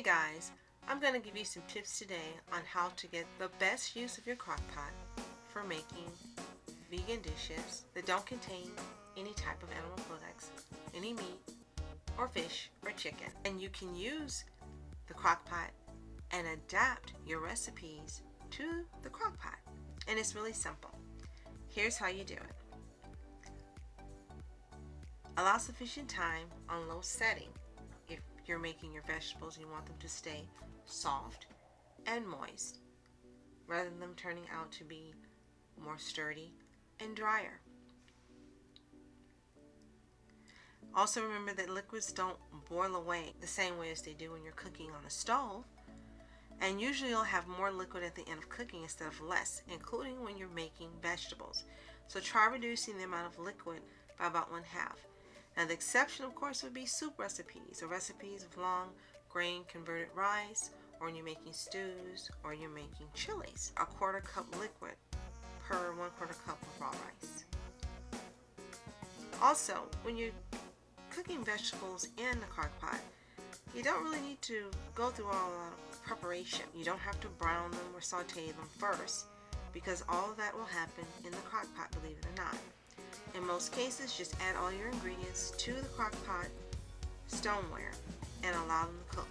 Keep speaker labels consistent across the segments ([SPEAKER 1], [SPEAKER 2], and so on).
[SPEAKER 1] guys, I'm going to give you some tips today on how to get the best use of your crock pot for making vegan dishes that don't contain any type of animal products, any meat or fish or chicken. And you can use the crock pot and adapt your recipes to the crock pot. And it's really simple. Here's how you do it. Allow sufficient time on low setting. If you're making your vegetables, you want them to stay soft and moist rather than them turning out to be more sturdy and drier. Also remember that liquids don't boil away the same way as they do when you're cooking on a stove, and usually you'll have more liquid at the end of cooking instead of less, including when you're making vegetables. So try reducing the amount of liquid by about 1/2. Now the exception, of course, would be soup recipes or recipes of long grain converted rice, or when you're making stews or you're making chilies. 1/4 cup liquid per 1/4 cup of raw rice. Also, when you're cooking vegetables in the crock pot, you don't really need to go through all the preparation. You don't have to brown them or saute them first, because all of that will happen in the crock pot, believe it or not. In most cases, just add all your ingredients to the crock pot stoneware and allow them to cook.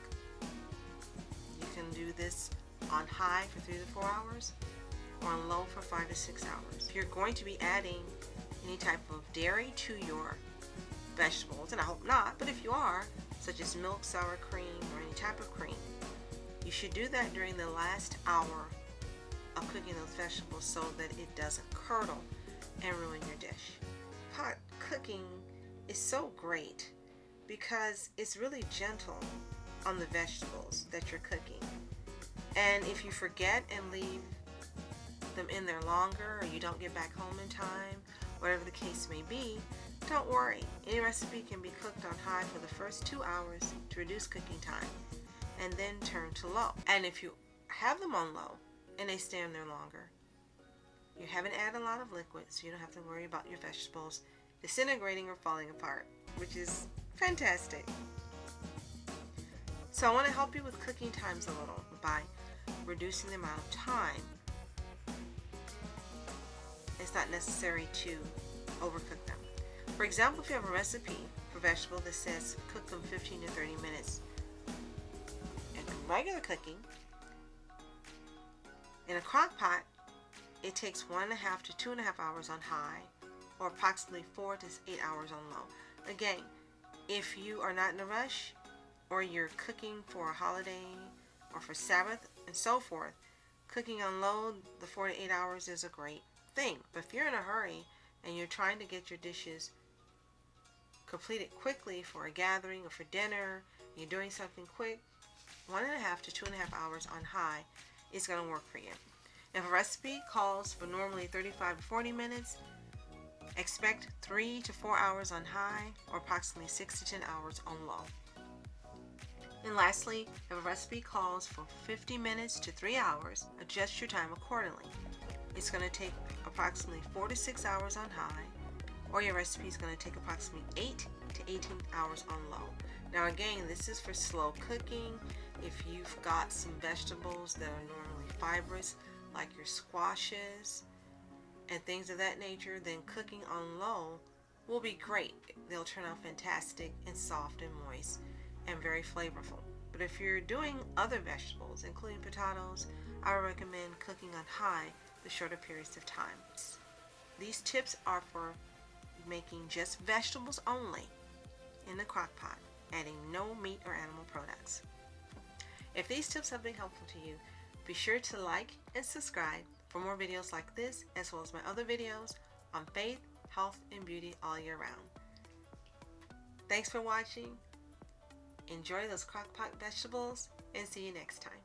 [SPEAKER 1] You can do this on high for 3 to 4 hours or on low for 5 to 6 hours. If you're going to be adding any type of dairy to your vegetables, and I hope not, but if you are, such as milk, sour cream, or any type of cream, you should do that during the last hour of cooking those vegetables so that it doesn't curdle and ruin your dish. Pot cooking is so great because it's really gentle on the vegetables that you're cooking. And if you forget and leave them in there longer, or you don't get back home in time, whatever the case may be, don't worry. Any recipe can be cooked on high for the first 2 hours to reduce cooking time, and then turn to low. And if you have them on low and they stay in there longer, you haven't added a lot of liquid, so you don't have to worry about your vegetables disintegrating or falling apart, which is fantastic. So I want to help you with cooking times a little by reducing the amount of time. It's not necessary to overcook them. For example, if you have a recipe for vegetable that says cook them 15 to 30 minutes in regular cooking, in a crock pot, it takes 1.5 to 2.5 hours on high, or approximately 4 to 8 hours on low. Again, if you are not in a rush, or you're cooking for a holiday or for Sabbath and so forth, cooking on low, the 4 to 8 hours is a great thing. But if you're in a hurry and you're trying to get your dishes completed quickly for a gathering or for dinner, you're doing something quick, 1.5 to 2.5 hours on high is going to work for you. If a recipe calls for normally 35 to 40 minutes, expect 3 to 4 hours on high, or approximately 6 to 10 hours on low. And lastly, if a recipe calls for 50 minutes to 3 hours, adjust your time accordingly. It's going to take approximately 4 to 6 hours on high, or your recipe is going to take approximately 8 to 18 hours on low. Now again, this is for slow cooking. If you've got some vegetables that are normally fibrous, like your squashes and things of that nature, then cooking on low will be great. They'll turn out fantastic and soft and moist and very flavorful. But if you're doing other vegetables, including potatoes, I would recommend cooking on high the shorter periods of time. These tips are for making just vegetables only in the crock pot, adding no meat or animal products. If these tips have been helpful to you, be sure to like and subscribe for more videos like this, as well as my other videos on faith, health, and beauty all year round. Thanks for watching. Enjoy those crock pot vegetables, and see you next time.